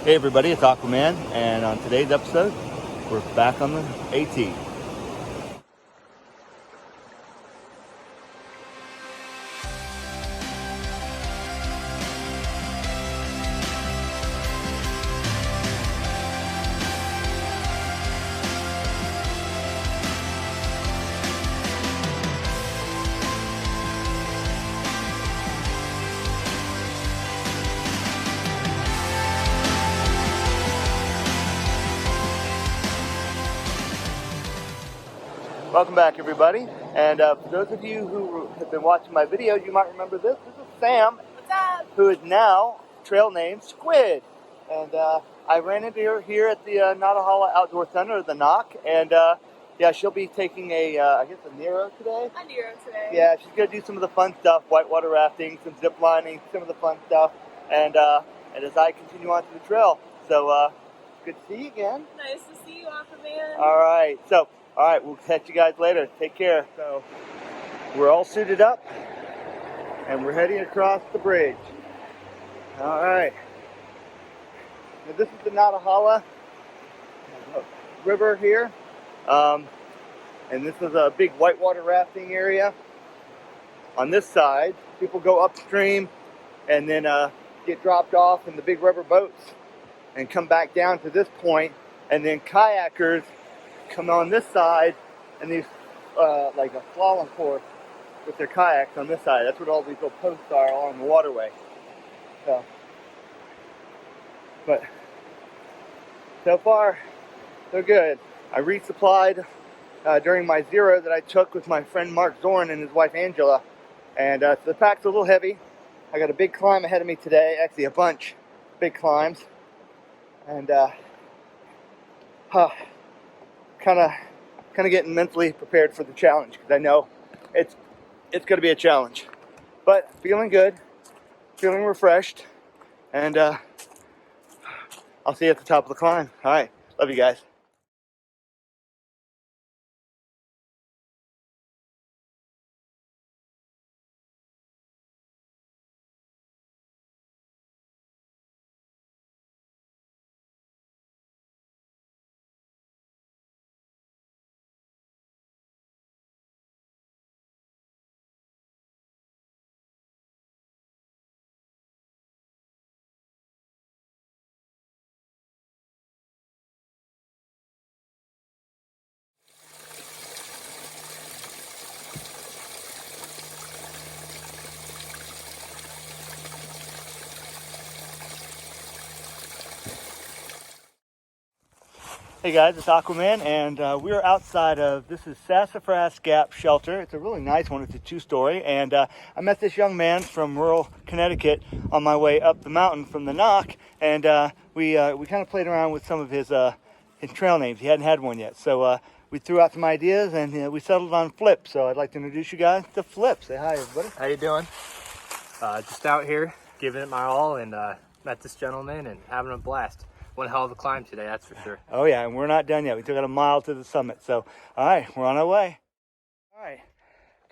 Hey everybody, it's Aquaman, and on today's episode, we're back on the AT. Welcome back everybody, and for those of you who have been watching my videos, you might remember this. This is Sam. What's up? Who is now trail named Squid. And I ran into her here at the Nottahala Outdoor Center, the NOC, and yeah, she'll be taking I guess a Nero today? A Nero today. Yeah, she's going to do some of the fun stuff, whitewater rafting, some zip lining, some of the fun stuff, and as I continue on to the trail. So, good to see you again. Nice to see you, Aquaman. All right, we'll catch you guys later. Take care. So, we're all suited up, and we're heading across the bridge. All right. Now, this is the Nottahala River here, and this is a big whitewater rafting area. On this side, people go upstream and then get dropped off in the big rubber boats and come back down to this point, and then kayakers come on this side and these like a slalom course with their kayaks on this side. That's what all these little posts are along the waterway. But so far, so good. I resupplied during my zero that I took with my friend Mark Zorn and his wife Angela, and so the pack's a little heavy. I got a big climb ahead of me today, actually a bunch big climbs, and kind of getting mentally prepared for the challenge, because I know it's going to be a challenge. But feeling good, feeling refreshed, and I'll see you at the top of the climb. All right, love you guys. Hey guys, it's Aquaman, and we're outside of, this is Sassafras Gap Shelter. It's a really nice one. It's a two-story, and I met this young man from rural Connecticut on my way up the mountain from the NOC, and we kind of played around with some of his trail names. He hadn't had one yet, so we threw out some ideas, and we settled on Flip. So I'd like to introduce you guys to Flip. Say hi, everybody. How you doing? Just out here giving it my all, and met this gentleman and having a blast. One hell of a climb today, that's for sure. Oh yeah, and we're not done yet. We still got a mile to the summit. So, all right, we're on our way. All right,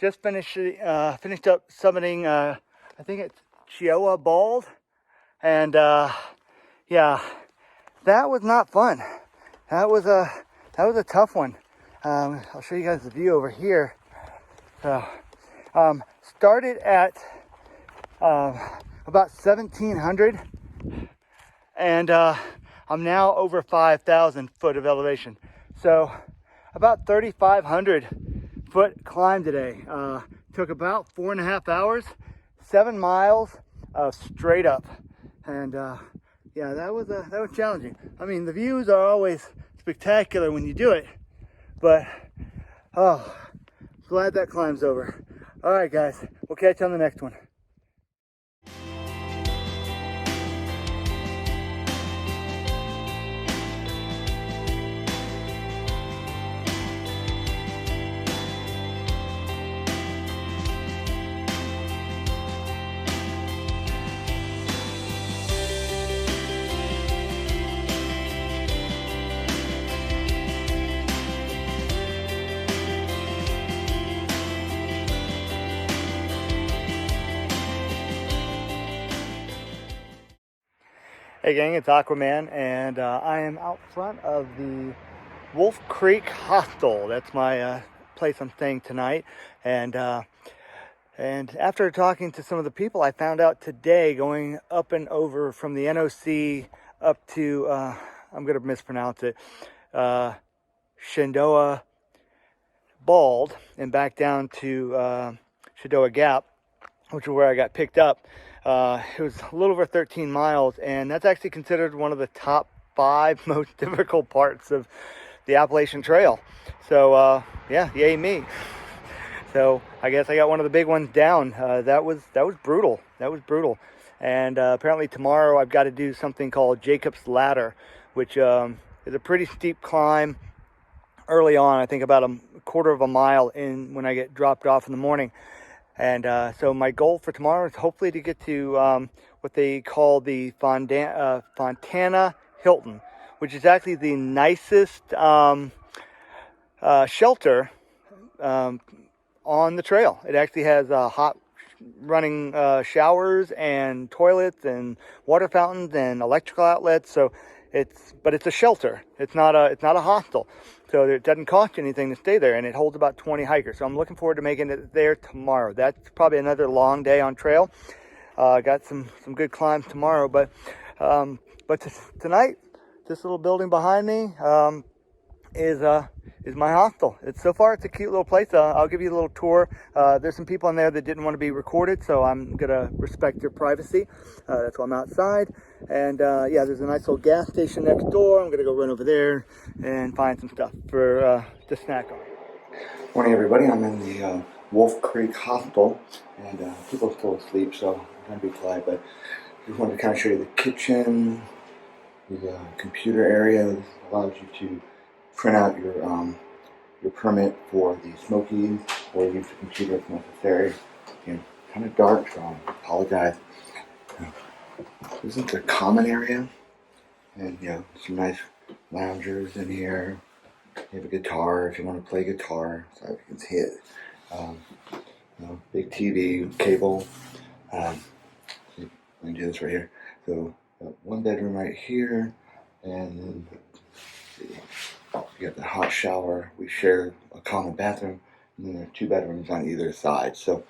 just finished up summiting. I think it's Cheoah Bald, and yeah, that was not fun. That was a tough one. I'll show you guys the view over here. So, started at about 1,700, and I'm now over 5,000 foot of elevation. So about 3,500 foot climb today. Took about 4.5 hours, 7 miles of straight up. And yeah, that was challenging. I mean, the views are always spectacular when you do it, but oh, glad that climb's over. All right, guys, we'll catch you on the next one. Hey gang, it's Aquaman, and I am out front of the Wolf Creek Hostel. That's my place I'm staying tonight. And after talking to some of the people, I found out today, going up and over from the NOC up to, I'm going to mispronounce it, Cheoah Bald, and back down to Cheoah Gap, which is where I got picked up. It was a little over 13 miles, and that's actually considered one of the top 5 most difficult parts of the Appalachian Trail. So yeah, yay me. So I guess I got one of the big ones down. That was brutal. That was brutal. And apparently tomorrow I've got to do something called Jacob's Ladder, which is a pretty steep climb early on. I think about a quarter of a mile in when I get dropped off in the morning. And so my goal for tomorrow is hopefully to get to what they call the Fontana Hilton, which is actually the nicest shelter on the trail. It actually has hot running showers and toilets and water fountains and electrical outlets. So it's a shelter. It's not a hostel. So it doesn't cost you anything to stay there, and it holds about 20 hikers. So I'm looking forward to making it there tomorrow. That's probably another long day on trail. Got some good climbs tomorrow, but tonight, this little building behind me is my hostel. It's a cute little place. I'll give you a little tour. There's some people in there that didn't want to be recorded, so I'm gonna respect their privacy. That's why I'm outside. And yeah, there's a nice little gas station next door. I'm gonna go run over there and find some stuff for to snack on. Morning, everybody. I'm in the Wolf Creek Hostel, and people are still asleep, so I'm trying to be quiet. But I just wanted to kind of show you the kitchen, the computer area. This allows you to print out your permit for the Smokies, or use the computer if necessary. Again, kind of dark, so I apologize. This is the common area, and some nice loungers in here. You have a guitar if you want to play guitar, so you can see it. Big TV, cable. Let me do this right here. So one bedroom right here, and then you got the hot shower. We share a common bathroom, and then there are 2 bedrooms on either side. So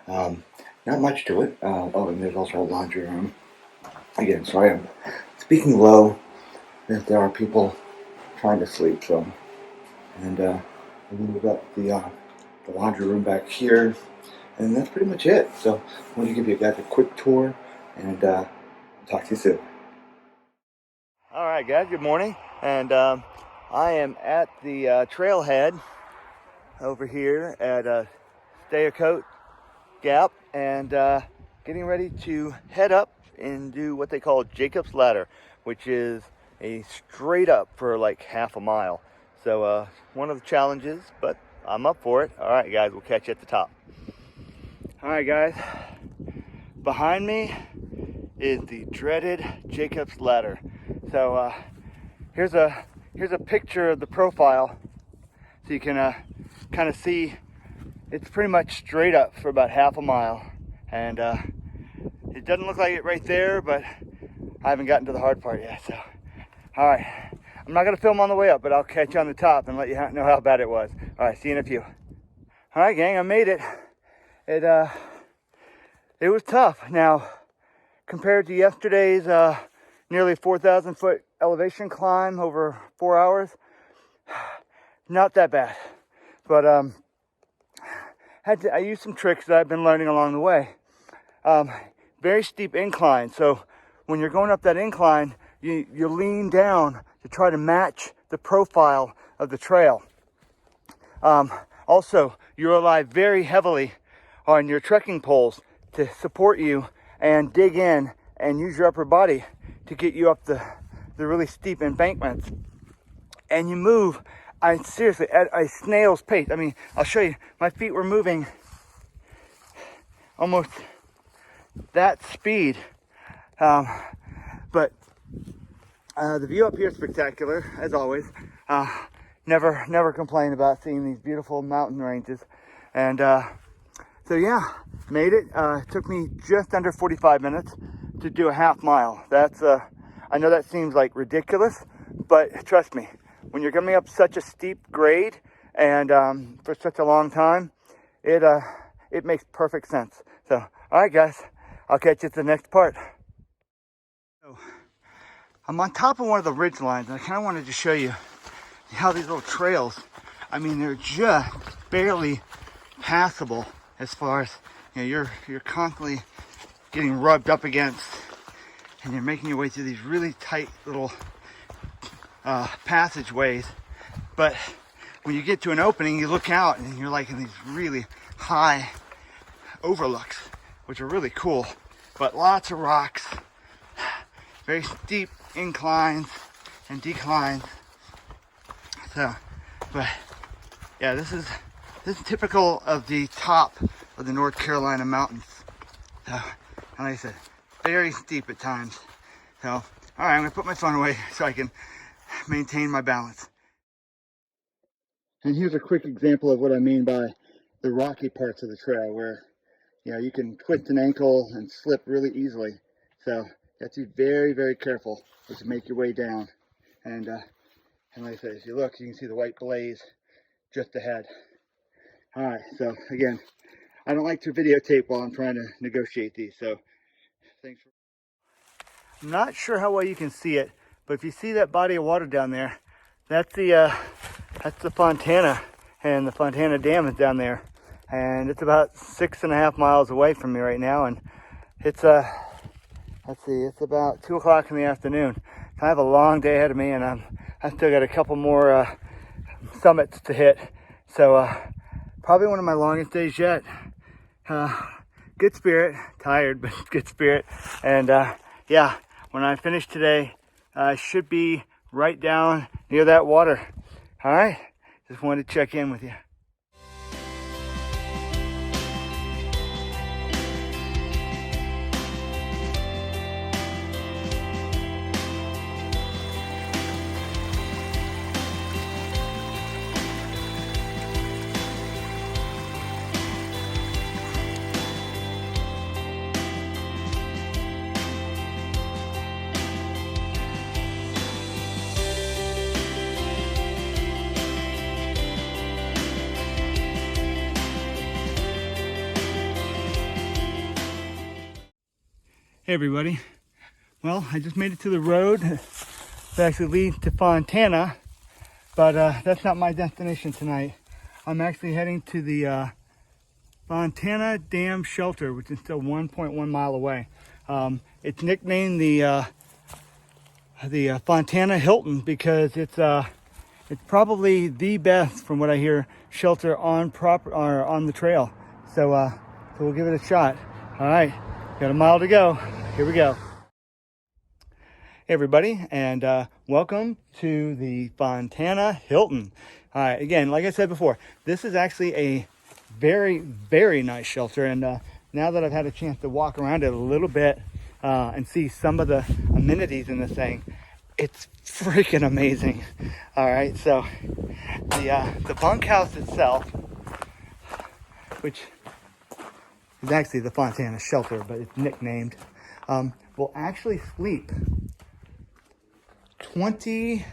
not much to it. And there's also a laundry room. Again, sorry I'm speaking low. There are people trying to sleep. So, and then we've got the laundry room back here, and that's pretty much it. So I want to give you guys a quick tour, and talk to you soon. All right, guys. Good morning, and I am at the trailhead over here at Cheoah Gap, and getting ready to head up and do what they call Jacob's Ladder, which is a straight up for like half a mile. So one of the challenges, but I'm up for it. All right, guys, we'll catch you at the top. All right, guys, behind me is the dreaded Jacob's Ladder. So here's a picture of the profile, so you can kind of see it's pretty much straight up for about half a mile, and it doesn't look like it right there, but I haven't gotten to the hard part yet. So all right, I'm not gonna film on the way up, but I'll catch you on the top and let you know how bad it was. All right, see you in a few. All right, gang, I made it. It was tough. Now, compared to yesterday's nearly 4,000 foot elevation climb over 4 hours, not that bad. But I used some tricks that I've been learning along the way. Very steep incline, so when you're going up that incline, you lean down to try to match the profile of the trail. Also, you rely very heavily on your trekking poles to support you and dig in and use your upper body to get you up the really steep embankments. And you move, seriously, at a snail's pace. I mean, I'll show you. My feet were moving almost that speed. But the view up here is spectacular, as always. Never complain about seeing these beautiful mountain ranges. And so yeah, made it. It took me just under 45 minutes to do a half mile. That's I know that seems like ridiculous, but trust me, when you're coming up such a steep grade and for such a long time, it makes perfect sense. So, all right, guys, I'll catch you at the next part. So, I'm on top of one of the ridge lines, and I kind of wanted to show you how these little trails, I mean, they're just barely passable as far as, you know, you're constantly getting rubbed up against, and you're making your way through these really tight little passageways. But when you get to an opening, you look out and you're like in these really high overlooks, which are really cool, but lots of rocks, very steep inclines and declines. So, but yeah, this is typical of the top of the North Carolina mountains. So, and like I said, very steep at times. So, all right, I'm gonna put my phone away so I can maintain my balance. And here's a quick example of what I mean by the rocky parts of the trail, where, you know, you can twist an ankle and slip really easily. So you have to be very, very careful as you make your way down. And like I said, as you look, you can see the white blaze just ahead. All right, so again, I don't like to videotape while I'm trying to negotiate these, so thanks. I'm not sure how well you can see it, but if you see that body of water down there, that's the Fontana, and the Fontana Dam is down there, and it's about 6.5 miles away from me right now, and it's let's see, it's about 2 o'clock in the afternoon. I have a long day ahead of me, and I still got a couple more summits to hit, so probably one of my longest days yet. Good spirit, tired, but good spirit, and yeah, when I finish today, I should be right down near that water. All right, just wanted to check in with you. Hey everybody, well, I just made it to the road that actually leads to Fontana, but that's not my destination tonight. I'm actually heading to the Fontana Dam Shelter, which is still 1.1 mile away. It's nicknamed the Fontana Hilton because it's probably the best, from what I hear, shelter on the trail. So we'll give it a shot. All right, got a mile to go. Here we go. Hey everybody, and welcome to the Fontana Hilton. All right, again, like I said before, this is actually a very, very nice shelter, and now that I've had a chance to walk around it a little bit and see some of the amenities in this thing, it's freaking amazing. All right, so the bunkhouse itself, which is actually the Fontana Shelter, but it's nicknamed, will actually sleep 20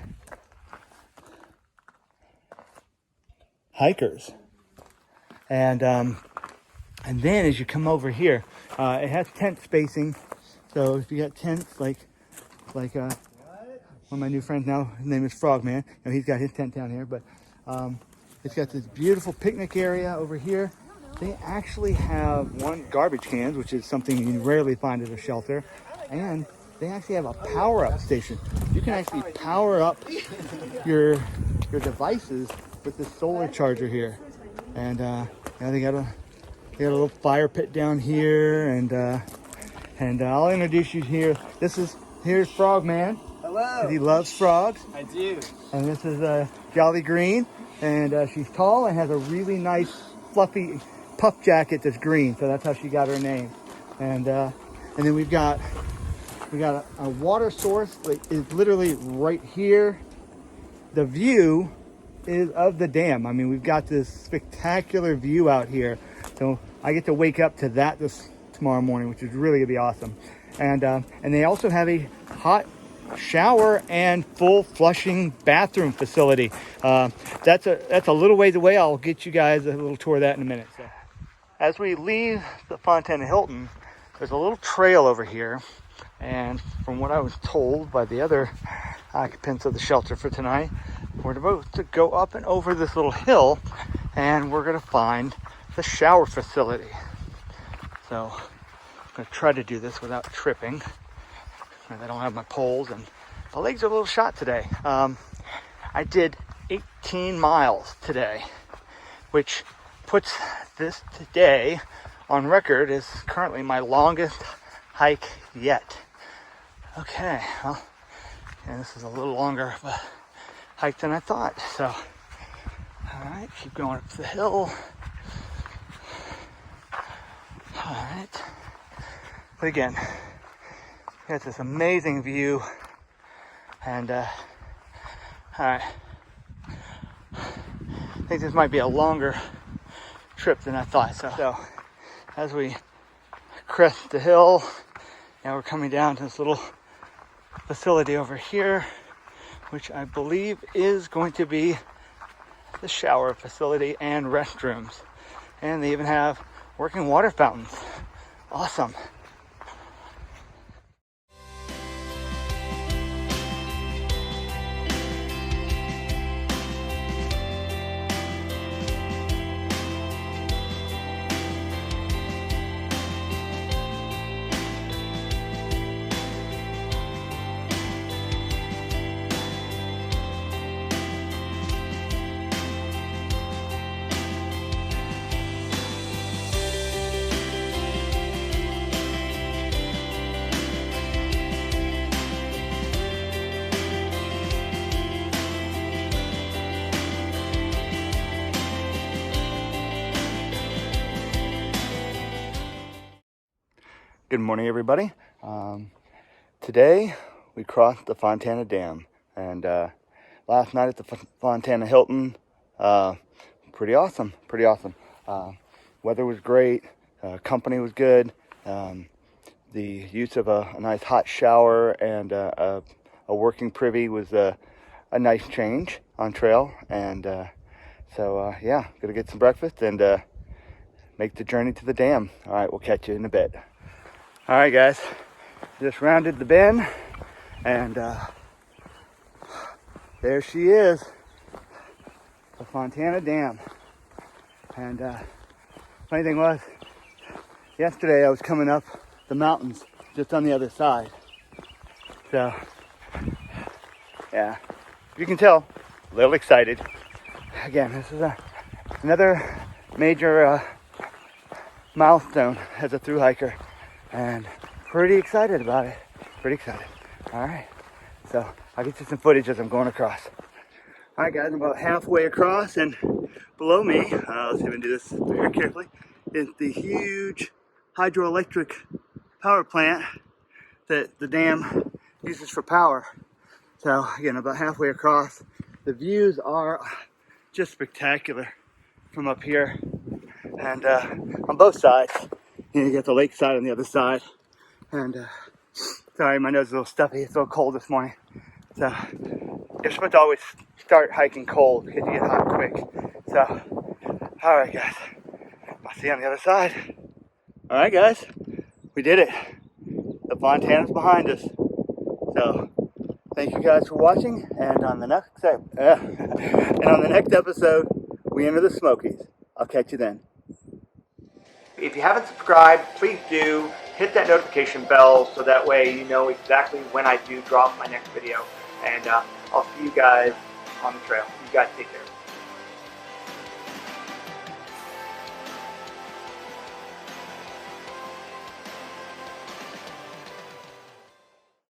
hikers. And then as you come over here, it has tent spacing. So if you got tents like one of my new friends now, his name is Frogman. You know, he's got his tent down here, but it's got this beautiful picnic area over here. They actually have garbage cans, which is something you rarely find at a shelter, and they actually have a power-up station. You can actually power up your devices with this solar charger here, and yeah, they got a little fire pit down here, and I'll introduce you here. Here's Frogman. Hello. He loves frogs. I do. And this is Jolly Green, and she's tall and has a really nice fluffy puff jacket that's green, so that's how she got her name. And then we've got a water source, like, is literally right here. The view is of the dam. I mean, we've got this spectacular view out here, so I get to wake up to that tomorrow morning, which is really gonna be awesome. And they also have a hot shower and full flushing bathroom facility. That's a little ways away. I'll get you guys a little tour of that in a minute. So, as we leave the Fontana Hilton, there's a little trail over here, and from what I was told by the other occupants of the shelter for tonight, we're about to go up and over this little hill, and we're going to find the shower facility. So I'm going to try to do this without tripping. I don't have my poles, and my legs are a little shot today. I did 18 miles today, which puts this today on record as currently my longest hike yet. Okay, well, and this is a little longer of a hike than I thought. So, all right, keep going up the hill. All right, but again, got this amazing view, and all right, I think this might be a longer trip than I thought. So as we crest the hill, now we're coming down to this little facility over here, which I believe is going to be the shower facility and restrooms, and they even have working water fountains. Awesome. Good morning, everybody. Today we crossed the Fontana Dam, and last night at the Fontana Hilton, pretty awesome. Weather was great, company was good. The use of a nice hot shower and a working privy was a nice change on trail, and so yeah, gonna get some breakfast and make the journey to the dam. All right, we'll catch you in a bit. All right, guys, just rounded the bend, and there she is, the Fontana Dam. And funny thing was, yesterday I was coming up the mountains just on the other side. So, yeah, you can tell, a little excited. Again, this is another major milestone as a thru hiker. And pretty excited about it. Pretty excited. All right. So I'll get you some footage as I'm going across. All right, guys, I'm about halfway across, and below me, let's see if I can do this very carefully, is the huge hydroelectric power plant that the dam uses for power. So again, about halfway across. The views are just spectacular from up here, and on both sides. You got the lake side on the other side, and sorry, my nose is a little stuffy. It's a little cold this morning. So you're supposed to always start hiking cold because you get hot quick. So, all right, guys, I'll see you on the other side. All right, guys, we did it. The Fontana's behind us. So thank you guys for watching, and on the next episode, we enter the Smokies. I'll catch you then. If you haven't subscribed, please do hit that notification bell so that way you know exactly when I do drop my next video. And I'll see you guys on the trail. You guys take care.